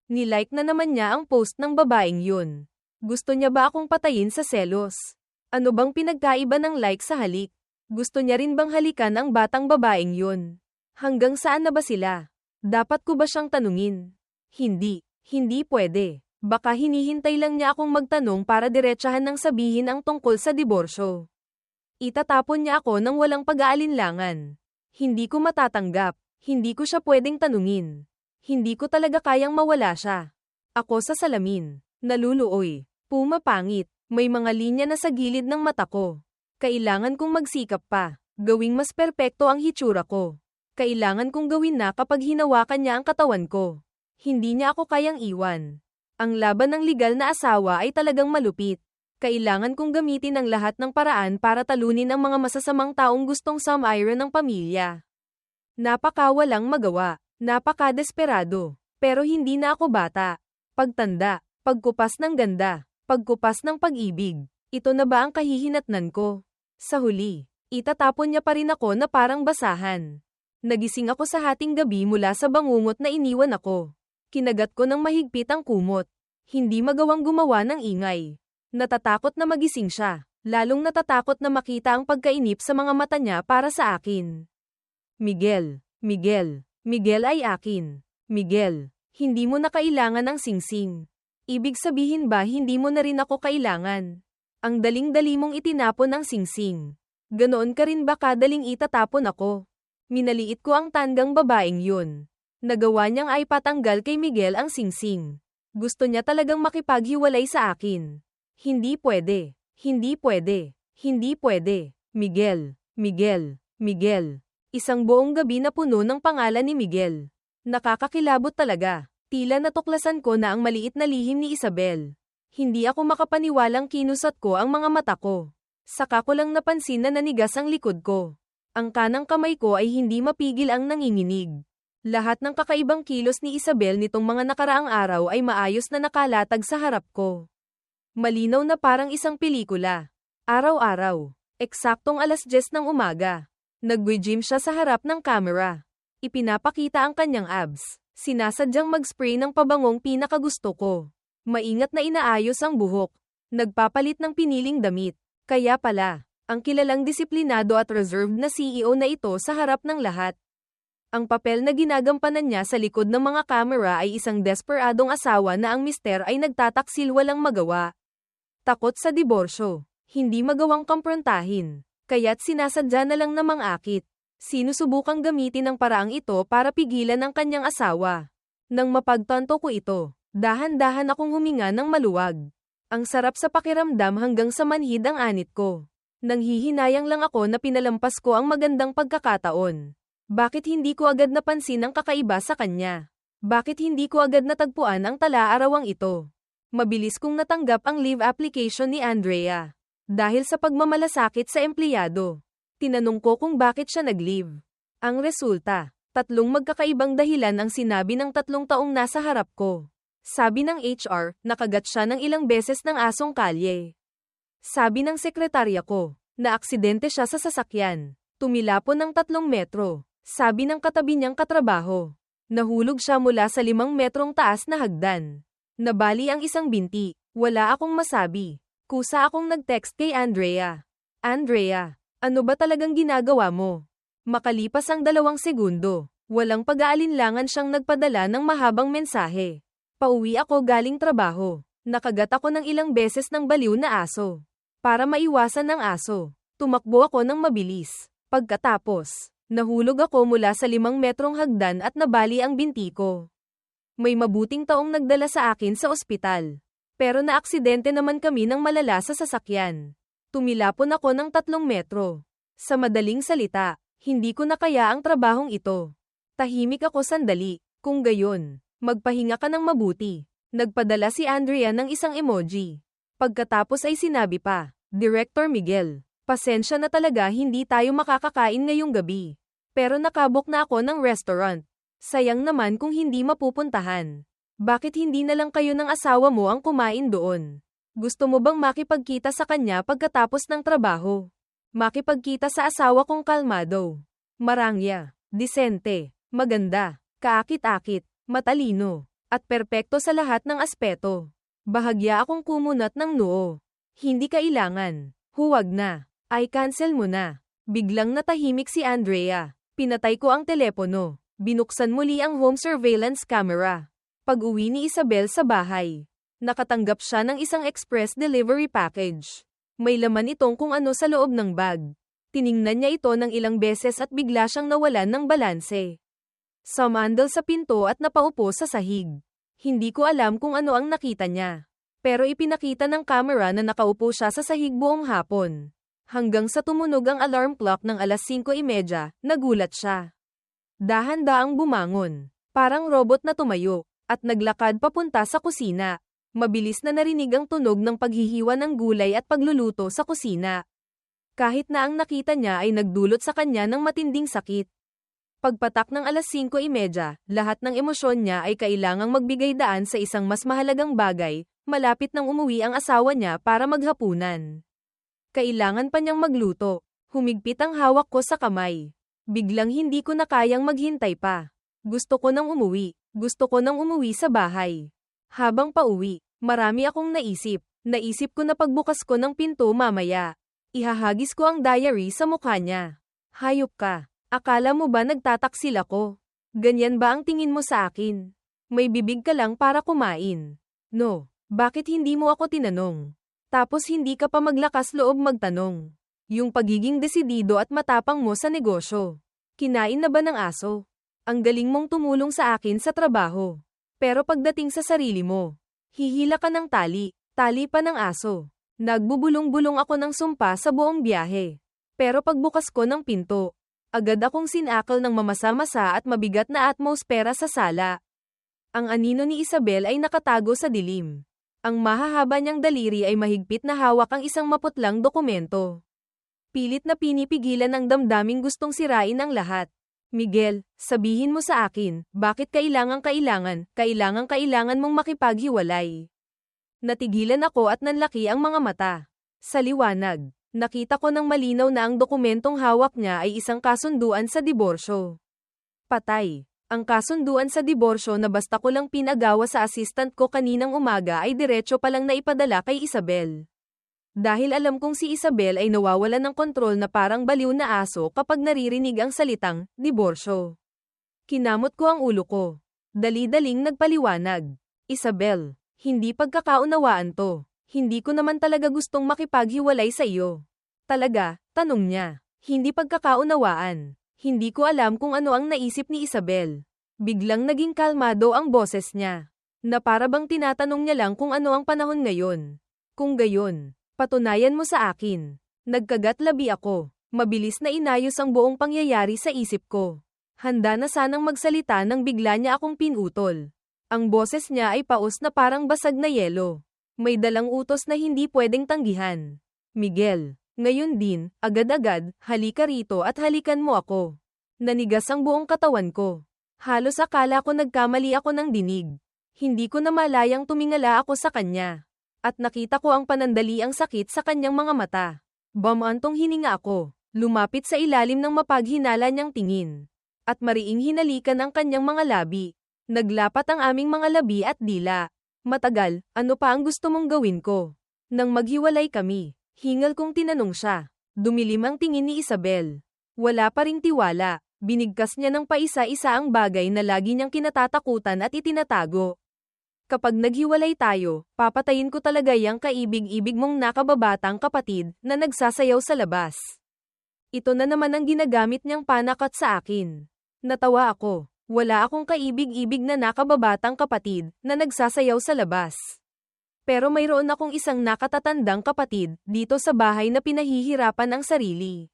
Nilike na naman niya ang post ng babaeng yun. Gusto niya ba akong patayin sa selos? Ano bang pinagkaiba ng like sa halik? Gusto niya rin bang halikan ang batang babaeng yun? Hanggang saan na ba sila? Dapat ko ba siyang tanungin? Hindi pwede. Baka hinihintay lang niya akong magtanong para diretsahan ng sabihin ang tungkol sa diborsyo. Itatapon niya ako ng walang pag-aalinlangan. Hindi ko matatanggap. Hindi ko siya pwedeng tanungin. Hindi ko talaga kayang mawala siya. Ako sa salamin. Naluluoy. Pumapangit. May mga linya na sa gilid ng mata ko. Kailangan kong magsikap pa. Gawing mas perpekto ang hitsura ko. Kailangan kong gawin na kapag hinawakan niya ang katawan ko. Hindi niya ako kayang iwan. Ang laban ng legal na asawa ay talagang malupit. Kailangan kong gamitin ang lahat ng paraan para talunin ang mga masasamang taong gustong sumairon ng pamilya. Napakawalang magawa. Napaka-desperado. Pero hindi na ako bata. Pagtanda. Pagkupas ng ganda. Pagkupas ng pag-ibig. Ito na ba ang kahihinatnan ko? Sa huli, itatapon niya pa rin ako na parang basahan. Nagising ako sa hating gabi mula sa bangungot na iniwan ako. Kinagat ko ng mahigpit ang kumot. Hindi magawang gumawa ng ingay. Natatakot na magising siya. Lalong natatakot na makita ang pagkainip sa mga mata niya para sa akin. Miguel, Miguel, Miguel ay akin. Miguel, hindi mo na kailangan ang singsing. Ibig sabihin ba hindi mo na rin ako kailangan? Ang daling-dali mong itinapon ang singsing. Ganoon ka rin ba kadaling itatapon ako? Minaliit ko ang tandang babaeng yun. Nagawa niyang ay patanggal kay Miguel ang singsing. Gusto niya talagang makipaghiwalay sa akin. Hindi pwede. Hindi pwede. Hindi pwede. Miguel, Miguel, Miguel. Isang buong gabi na puno ng pangalan ni Miguel. Nakakakilabot talaga. Tila natuklasan ko na ang maliit na lihim ni Isabel. Hindi ako makapaniwalang kinusat ko ang mga mata ko. Saka ko lang napansin na nanigas ang likod ko. Ang kanang kamay ko ay hindi mapigil ang nanginginig. Lahat ng kakaibang kilos ni Isabel nitong mga nakaraang araw ay maayos na nakalatag sa harap ko. Malinaw na parang isang pelikula. Araw-araw. Eksaktong 10:00 ng umaga. Nag-gym siya sa harap ng camera. Ipinapakita ang kanyang abs. Sinasadyang mag-spray ng pabangong pinakagusto ko. Maingat na inaayos ang buhok. Nagpapalit ng piniling damit. Kaya pala, ang kilalang disiplinado at reserved na CEO na ito sa harap ng lahat. Ang papel na ginagampanan niya sa likod ng mga kamera ay isang desperadong asawa na ang mister ay nagtataksil walang magawa. Takot sa diborsyo. Hindi magawang kamprontahin. Kaya't sinasadya na lang na mangakit. Sinusubukang gamitin ang paraang ito para pigilan ang kanyang asawa. Nang mapagtanto ko ito, dahan-dahan akong huminga ng maluwag. Ang sarap sa pakiramdam hanggang sa manhid ang anit ko. Nanghihinayang lang ako na pinalampas ko ang magandang pagkakataon. Bakit hindi ko agad napansin ang kakaiba sa kanya? Bakit hindi ko agad natagpuan ang tala-arawang ito? Mabilis kong natanggap ang leave application ni Andrea. Dahil sa pagmamalasakit sa empleyado. Tinanong ko kung bakit siya nag-leave. Ang resulta, 3 magkakaibang dahilan ang sinabi ng 3 taong nasa harap ko. Sabi ng HR, nakagat siya ng ilang beses ng asong kalye. Sabi ng sekretarya ko, na aksidente siya sa sasakyan. Tumilapon ng 3 metro. Sabi ng katabi niyang katrabaho. Nahulog siya mula sa 5 metrong taas na hagdan. Nabali ang isang binti. Wala akong masabi. Kusa akong nag-text kay Andrea. Andrea, ano ba talagang ginagawa mo? Makalipas ang 2 segundo, walang pag-aalinlangan siyang nagpadala ng mahabang mensahe. Pauwi ako galing trabaho. Nakagat ako ng ilang beses ng baliw na aso. Para maiwasan ng aso, tumakbo ako ng mabilis. Pagkatapos, nahulog ako mula sa 5 metrong hagdan at nabali ang binti ko. May mabuting taong nagdala sa akin sa ospital. Pero naaksidente naman kami ng malala sa sasakyan. Tumilapon ako ng 3 metro. Sa madaling salita, hindi ko na kaya ang trabahong ito. Tahimik ako sandali. Kung gayon, magpahinga ka ng mabuti. Nagpadala si Andrea ng isang emoji. Pagkatapos ay sinabi pa, Director Miguel, pasensya na talaga hindi tayo makakakain ngayong gabi. Pero nakabook na ako ng restaurant. Sayang naman kung hindi mapupuntahan. Bakit hindi na lang kayo ng asawa mo ang kumain doon? Gusto mo bang makipagkita sa kanya pagkatapos ng trabaho? Makipagkita sa asawa kong kalmado. Marangya, disente, maganda, kaakit-akit, matalino, at perpekto sa lahat ng aspeto. Bahagya akong kumunat ng noo. Hindi kailangan. Huwag na. Ay cancel mo na. Biglang natahimik si Andrea. Pinatay ko ang telepono. Binuksan muli ang home surveillance camera. Pag-uwi ni Isabel sa bahay, nakatanggap siya ng isang express delivery package. May laman itong kung ano sa loob ng bag. Tiningnan niya ito ng ilang beses at bigla siyang nawalan ng balanse. Sumandal sa pinto at napaupo sa sahig. Hindi ko alam kung ano ang nakita niya. Pero ipinakita ng camera na nakaupo siya sa sahig buong hapon. Hanggang sa tumunog ang alarm clock ng alas 5:30, nagulat siya. Dahan-daang bumangon. Parang robot na tumayo, at naglakad papunta sa kusina. Mabilis na narinig ang tunog ng paghihiwa ng gulay at pagluluto sa kusina. Kahit na ang nakita niya ay nagdulot sa kanya ng matinding sakit. Pagpatak ng alas 5:30, lahat ng emosyon niya ay kailangang magbigay daan sa isang mas mahalagang bagay. Malapit nang umuwi ang asawa niya para maghapunan. Kailangan pa niyang magluto. Humigpit ang hawak ko sa kamay. Biglang hindi ko na kayang maghintay pa. Gusto ko nang umuwi. Gusto ko nang umuwi sa bahay. Habang pauwi, marami akong naisip. Naisip ko na pagbukas ko ng pinto mamaya, ihahagis ko ang diary sa mukha niya. Hayop ka. Akala mo ba nagtataksil ako? Ganyan ba ang tingin mo sa akin? May bibig ka lang para kumain. No. Bakit hindi mo ako tinanong? Tapos hindi ka pa maglakas loob magtanong. Yung pagiging desidido at matapang mo sa negosyo. Kinain na ba ng aso? Ang galing mong tumulong sa akin sa trabaho. Pero pagdating sa sarili mo, hihila ka ng tali pa ng aso. Nagbubulong-bulong ako ng sumpa sa buong biyahe. Pero pagbukas ko ng pinto, agad akong sinakal ng mamasa-masa at mabigat na atmosfera sa sala. Ang anino ni Isabel ay nakatago sa dilim. Ang mahahaba niyang daliri ay mahigpit na hawak ang isang maputlang dokumento. Pilit na pinipigilan ang damdaming gustong sirain ang lahat. Miguel, sabihin mo sa akin, bakit kailangan mong makipaghiwalay? Natigilan ako at nanlaki ang mga mata. Sa liwanag, nakita ko ng malinaw na ang dokumentong hawak niya ay isang kasunduan sa diborsyo. Patay. Ang kasunduan sa diborsyo na basta ko lang pinagawa sa assistant ko kaninang umaga ay diretso palang naipadala kay Isabel. Dahil alam kong si Isabel ay nawawalan ng kontrol na parang baliw na aso kapag naririnig ang salitang diborsyo. Kinamot ko ang ulo ko. Dali-daling nagpaliwanag. Isabel, hindi pagkakaunawaan to. Hindi ko naman talaga gustong makipaghiwalay sa iyo. Talaga, tanong niya. Hindi pagkakaunawaan. Hindi ko alam kung ano ang naisip ni Isabel. Biglang naging kalmado ang boses niya. Na para bang tinatanong niya lang kung ano ang panahon ngayon. Kung gayon, patunayan mo sa akin. Nagkagat-labi ako. Mabilis na inayos ang buong pangyayari sa isip ko. Handa na sanang magsalita nang bigla niya akong pinutol. Ang boses niya ay paos na parang basag na yelo. May dalang utos na hindi pwedeng tanggihan. Miguel. Ngayon din, agad-agad, halika rito at halikan mo ako. Nanigas ang buong katawan ko. Halos akala ko nagkamali ako ng dinig. Hindi ko na malayang tumingala ako sa kanya. At nakita ko ang panandaliang sakit sa kanyang mga mata. Bamantong hininga ako. Lumapit sa ilalim ng mapaghinala niyang tingin. At mariing hinalikan ang kanyang mga labi. Naglapat ang aming mga labi at dila. Matagal, ano pa ang gusto mong gawin ko? Nang maghiwalay kami. Hingal kong tinanong siya. Dumilim ang tingin ni Isabel. Wala pa ring tiwala. Binigkas niya ng paisa-isa ang bagay na lagi niyang kinatatakutan at itinatago. Kapag naghiwalay tayo, papatayin ko talaga yang kaibig-ibig mong nakababatang kapatid na nagsasayaw sa labas. Ito na naman ang ginagamit niyang panakot sa akin. Natawa ako. Wala akong kaibig-ibig na nakababatang kapatid na nagsasayaw sa labas. Pero mayroon akong isang nakatatandang kapatid dito sa bahay na pinahihirapan ang sarili.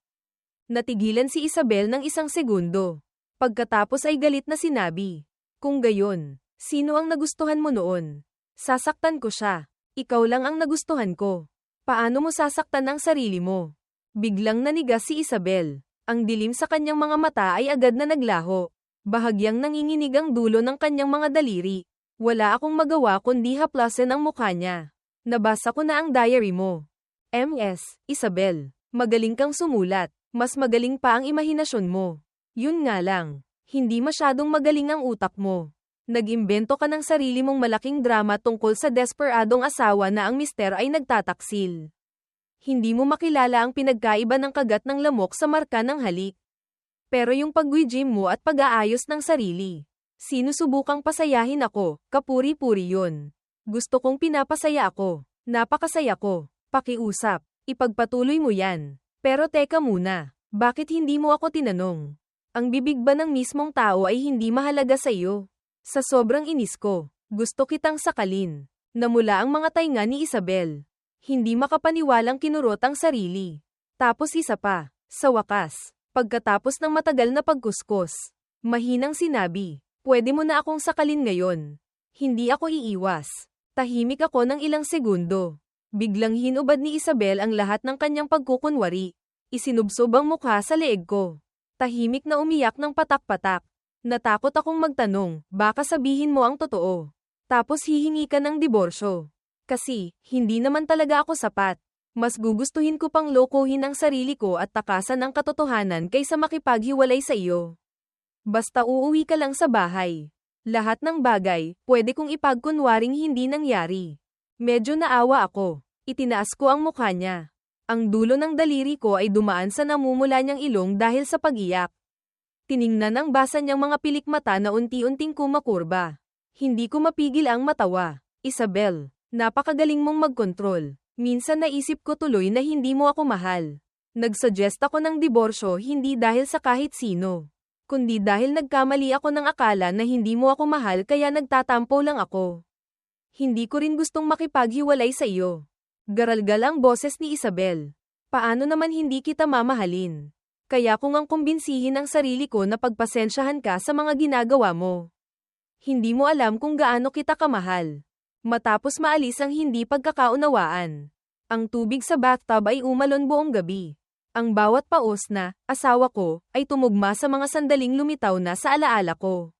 Natigilan si Isabel ng isang segundo. Pagkatapos ay galit na sinabi. Kung gayon, sino ang nagustuhan mo noon? Sasaktan ko siya. Ikaw lang ang nagustuhan ko. Paano mo sasaktan ang sarili mo? Biglang nanigas si Isabel. Ang dilim sa kanyang mga mata ay agad na naglaho. Bahagyang nanginginig ang dulo ng kanyang mga daliri. Wala akong magawa kundi haplasin ang mukha niya. Nabasa ko na ang diary mo. MS, Isabel. Magaling kang sumulat. Mas magaling pa ang imahinasyon mo. Yun nga lang. Hindi masyadong magaling ang utak mo. Nag-imbento ka ng sarili mong malaking drama tungkol sa desperadong asawa na ang mister ay nagtataksil. Hindi mo makilala ang pinagkaiba ng kagat ng lamok sa marka ng halik. Pero yung pag-gym mo at pag-aayos ng sarili. Sinusubukang pasayahin ako, kapuri-puri yun. Gusto kong pinapasaya ako. Napakasaya ko. Pakiusap. Ipagpatuloy mo yan. Pero teka muna. Bakit hindi mo ako tinanong? Ang bibig ba ng mismong tao ay hindi mahalaga sa iyo? Sa sobrang inis ko, gusto kitang sakalin. Namula ang mga tainga ni Isabel. Hindi makapaniwalang kinurot ang sarili. Tapos isa pa. Sa wakas, pagkatapos ng matagal na pagkuskus, mahinang sinabi, pwede mo na akong sakalin ngayon. Hindi ako iiwas. Tahimik ako ng ilang segundo. Biglang hinubad ni Isabel ang lahat ng kanyang pagkukunwari. Isinubsob ang mukha sa leeg ko. Tahimik na umiyak ng patak-patak. Natakot akong magtanong, baka sabihin mo ang totoo. Tapos hihingi ka ng diborsyo. Kasi, hindi naman talaga ako sapat. Mas gugustuhin ko pang lokohin ang sarili ko at takasan ang katotohanan kaysa makipaghiwalay sa iyo. Basta uuwi ka lang sa bahay. Lahat ng bagay, pwede kong ipagkunwaring hindi nangyari. Medyo naawa ako. Itinaas ko ang mukha niya. Ang dulo ng daliri ko ay dumaan sa namumula niyang ilong dahil sa pag-iyak. Tiningnan ang basa niyang mga pilik mata na unti-unting kumakurba. Hindi ko mapigil ang matawa. Isabel, napakagaling mong magkontrol. Minsan naisip ko tuloy na hindi mo ako mahal. Nagsuggest ako ng diborsyo hindi dahil sa kahit sino, kundi dahil nagkamali ako ng akala na hindi mo ako mahal kaya nagtatampo lang ako. Hindi ko rin gustong makipaghiwalay sa iyo. Garalgal ang boses ni Isabel. Paano naman hindi kita mamahalin? Kaya ko ngang kumbinsihin ang sarili ko na pagpasensyahan ka sa mga ginagawa mo. Hindi mo alam kung gaano kita kamahal. Matapos maalis ang hindi pagkakaunawaan. Ang tubig sa bathtub ay umalon buong gabi. Ang bawat paos na, asawa ko, ay tumugma sa mga sandaling lumitaw na sa alaala ko.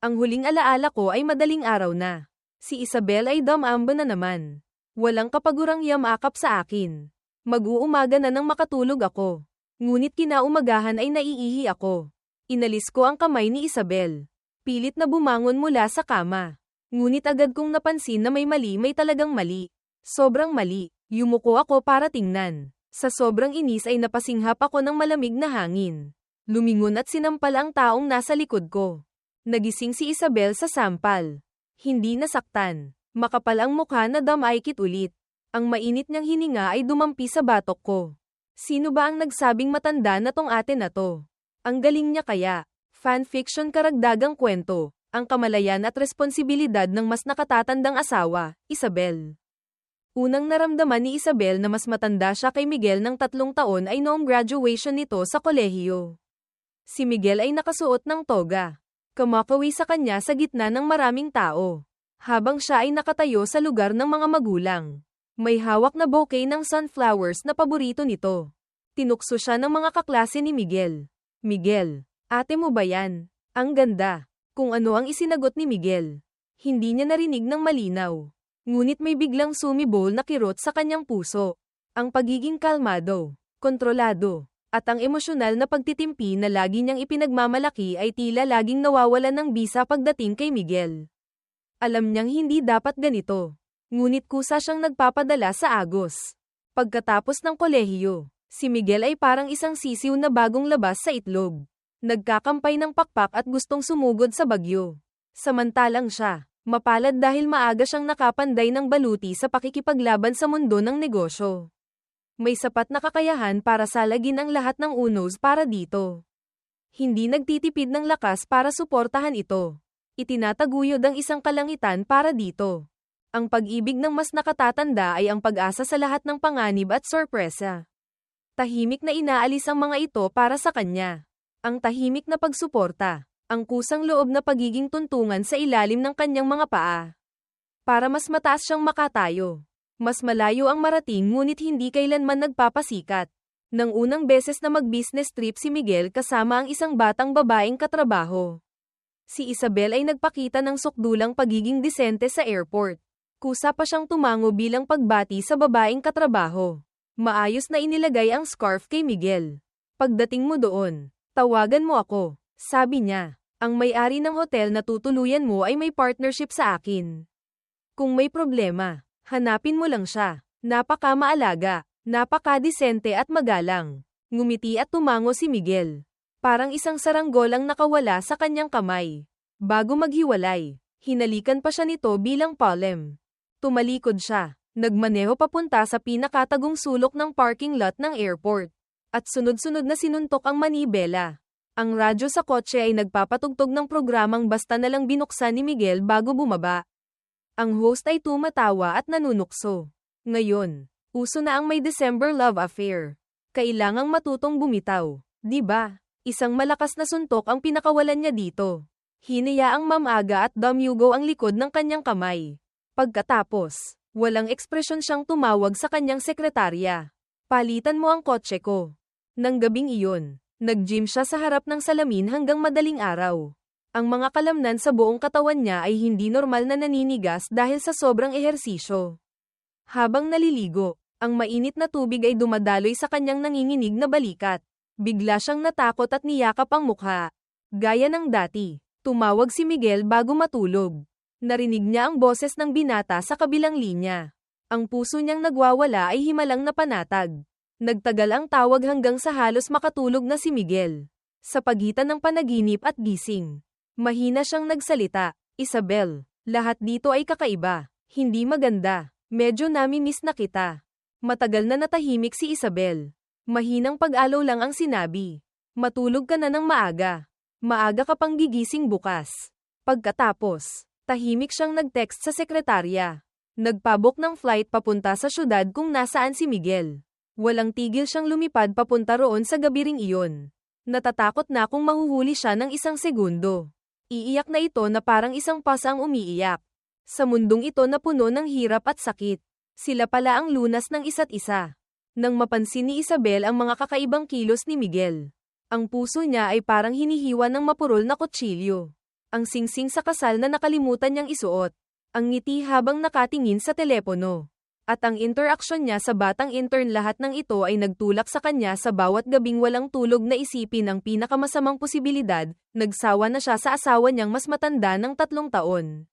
Ang huling alaala ko ay madaling araw na. Si Isabel ay damamba na naman. Walang kapagurang yamakap sa akin. Mag-uumaga na nang makatulog ako. Ngunit kinaumagahan ay naiihi ako. Inalis ko ang kamay ni Isabel. Pilit na bumangon mula sa kama. Ngunit agad kong napansin na may talagang mali. Sobrang mali. Yumuko ako para tingnan. Sa sobrang inis ay napasinghap ako ng malamig na hangin. Lumingon at sinampal ang taong nasa likod ko. Nagising si Isabel sa sampal. Hindi nasaktan. Makapal ang mukha na damaykit ulit. Ang mainit niyang hininga ay dumampi sa batok ko. Sino ba ang nagsabing matanda na tong ate na to? Ang galing niya kaya. Fanfiction karagdagang kwento. Ang kamalayan at responsibilidad ng mas nakatatandang asawa, Isabel. Unang naramdaman ni Isabel na mas matanda siya kay Miguel ng 3 taon ay noong graduation nito sa kolehiyo. Si Miguel ay nakasuot ng toga. Kumakawi sa kanya sa gitna ng maraming tao. Habang siya ay nakatayo sa lugar ng mga magulang. May hawak na bouquet ng sunflowers na paborito nito. Tinukso siya ng mga kaklase ni Miguel. Miguel, ate mo ba yan? Ang ganda. Kung ano ang isinagot ni Miguel. Hindi niya narinig ng malinaw. Ngunit may biglang sumibol na kirot sa kanyang puso. Ang pagiging kalmado, kontrolado, at ang emosyonal na pagtitimpi na lagi niyang ipinagmamalaki ay tila laging nawawalan ng bisa pagdating kay Miguel. Alam niyang hindi dapat ganito. Ngunit kusa siyang nagpapadala sa agos. Pagkatapos ng kolehiyo, si Miguel ay parang isang sisiw na bagong labas sa itlog. Nagkakampay ng pakpak at gustong sumugod sa bagyo. Samantalang siya, mapalad dahil maaga siyang nakapanday ng baluti sa pakikipaglaban sa mundo ng negosyo. May sapat na kakayahan para salagin ang lahat ng unos para dito. Hindi nagtitipid ng lakas para suportahan ito. Itinataguyod ang isang kalangitan para dito. Ang pag-ibig ng mas nakatatanda ay ang pag-asa sa lahat ng panganib at sorpresa. Tahimik na inaalis ang mga ito para sa kanya. Ang tahimik na pagsuporta. Ang kusang loob na pagiging tuntungan sa ilalim ng kanyang mga paa. Para mas mataas siyang makatayo. Mas malayo ang marating ngunit hindi kailanman nagpapasikat. Nang unang beses na mag-business trip si Miguel kasama ang isang batang babaeng katrabaho. Si Isabel ay nagpakita ng sukdulang pagiging disente sa airport. Kusa pa siyang tumango bilang pagbati sa babaeng katrabaho. Maayos na inilagay ang scarf kay Miguel. Pagdating mo doon, tawagan mo ako, sabi niya. Ang may-ari ng hotel na tutuluyan mo ay may partnership sa akin. Kung may problema, hanapin mo lang siya. Napaka-maalaga, napaka-disente at magalang. Ngumiti at tumango si Miguel. Parang isang saranggol ang nakawala sa kanyang kamay. Bago maghiwalay, hinalikan pa siya nito bilang palem. Tumalikod siya. Nagmaneho papunta sa pinakatagong sulok ng parking lot ng airport. At sunod-sunod na sinuntok ang manibela. Ang radyo sa kotse ay nagpapatugtog ng programang basta na lang binuksan ni Miguel bago bumaba. Ang host ay tumatawa at nanunukso. Ngayon, uso na ang may December love affair. Kailangang matutong bumitaw, di ba? Isang malakas na suntok ang pinakawalan niya dito. Hinayaang mamaga at dumyugo ang likod ng kanyang kamay. Pagkatapos, walang ekspresyon siyang tumawag sa kanyang sekretarya. Palitan mo ang kotse ko. Nang gabing iyon, nag-gym siya sa harap ng salamin hanggang madaling araw. Ang mga kalamnan sa buong katawan niya ay hindi normal na naninigas dahil sa sobrang ehersisyo. Habang naliligo, ang mainit na tubig ay dumadaloy sa kanyang nanginginig na balikat. Bigla siyang natakot at niyakap ang mukha. Gaya ng dati, tumawag si Miguel bago matulog. Narinig niya ang boses ng binata sa kabilang linya. Ang puso niyang nagwawala ay himalang napanatag. Nagtagal ang tawag hanggang sa halos makatulog na si Miguel. Sa pagitan ng panaginip at gising, mahina siyang nagsalita. Isabel, lahat dito ay kakaiba. Hindi maganda. Medyo nami-miss na kita. Matagal na natahimik si Isabel. Mahinang pag-alo lang ang sinabi. Matulog ka na ng maaga. Maaga ka pang gigising bukas. Pagkatapos, tahimik siyang nag-text sa sekretarya. Nagpabook ng flight papunta sa syudad kung nasaan si Miguel. Walang tigil siyang lumipad papunta roon sa gabi ring iyon. Natatakot na kung mahuhuli siya ng isang segundo. Iiyak na ito na parang isang pasa ang umiiyak. Sa mundong ito na puno ng hirap at sakit, sila pala ang lunas ng isa't isa. Nang mapansin ni Isabel ang mga kakaibang kilos ni Miguel, ang puso niya ay parang hinihiwa ng mapurol na kutsilyo. Ang singsing sa kasal na nakalimutan niyang isuot, ang ngiti habang nakatingin sa telepono, at ang interaksyon niya sa batang intern, lahat ng ito ay nagtulak sa kanya sa bawat gabing walang tulog na isipin ang pinakamasamang posibilidad. Nagsawa na siya sa asawa niyang mas matanda ng 3 taon.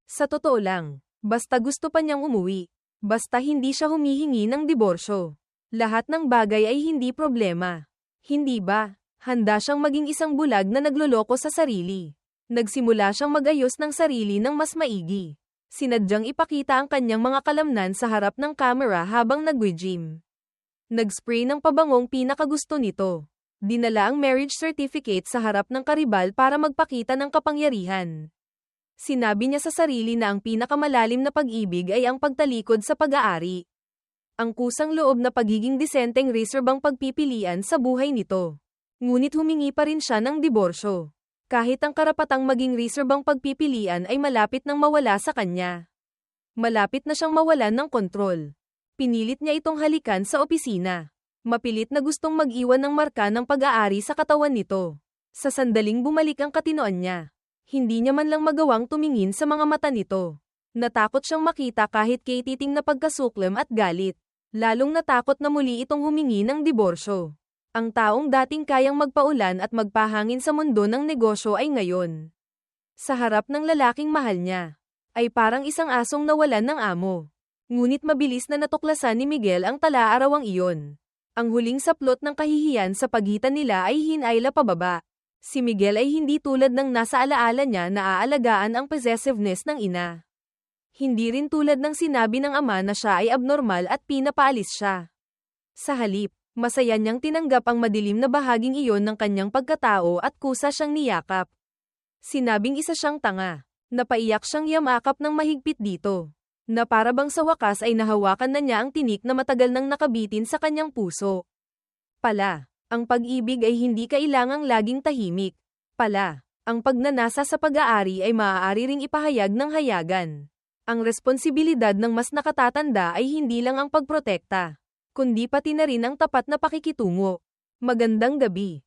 Sa totoo lang, basta gusto pa niyang umuwi. Basta hindi siya humihingi ng diborsyo. Lahat ng bagay ay hindi problema. Hindi ba? Handa siyang maging isang bulag na nagloloko sa sarili. Nagsimula siyang mag-ayos ng sarili ng mas maigi. Sinadyang ipakita ang kanyang mga kalamnan sa harap ng kamera habang nagwi-gym. Nag-spray ng pabangong pinakagusto nito. Dinala ang marriage certificate sa harap ng karibal para magpakita ng kapangyarihan. Sinabi niya sa sarili na ang pinakamalalim na pag-ibig ay ang pagtalikod sa pag-aari. Ang kusang loob na pagiging disenteng reserbang pagpipilian sa buhay nito. Ngunit humingi pa rin siya ng diborsyo. Kahit ang karapatang maging reserbang pagpipilian ay malapit nang mawala sa kanya. Malapit na siyang mawalan ng kontrol. Pinilit niya itong halikan sa opisina. Mapilit na gustong mag-iwan ng marka ng pag-aari sa katawan nito. Sa sandaling bumalik ang katinoan niya. Hindi niya man lang magawang tumingin sa mga mata nito. Natakot siyang makita kahit kay titing na pagkasuklam at galit. Lalong natakot na muli itong humingi ng diborsyo. Ang taong dating kayang magpaulan at magpahangin sa mundo ng negosyo ay ngayon, sa harap ng lalaking mahal niya, ay parang isang asong nawalan ng amo. Ngunit mabilis na natuklasan ni Miguel ang talaarawang iyon. Ang huling saplot ng kahihiyan sa pagitan nila ay hinayla pababa. Si Miguel ay hindi tulad ng nasa alaala niya na aalagaan ang possessiveness ng ina. Hindi rin tulad ng sinabi ng ama na siya ay abnormal at pinapaalis siya. Sa halip, masaya niyang tinanggap ang madilim na bahaging iyon ng kanyang pagkatao at kusa siyang niyakap. Sinabing isa siyang tanga. Napaiyak siyang yamakap ng mahigpit dito. Na para bang sa wakas ay nahawakan na niya ang tinik na matagal nang nakabitin sa kanyang puso. Pala. Ang pag-ibig ay hindi kailangang laging tahimik. Pala, ang pagnanasa sa pag-aari ay maaari ring ipahayag ng hayagan. Ang responsibilidad ng mas nakatatanda ay hindi lang ang pagprotekta, kundi pati na rin ang tapat na pakikitungo. Magandang gabi.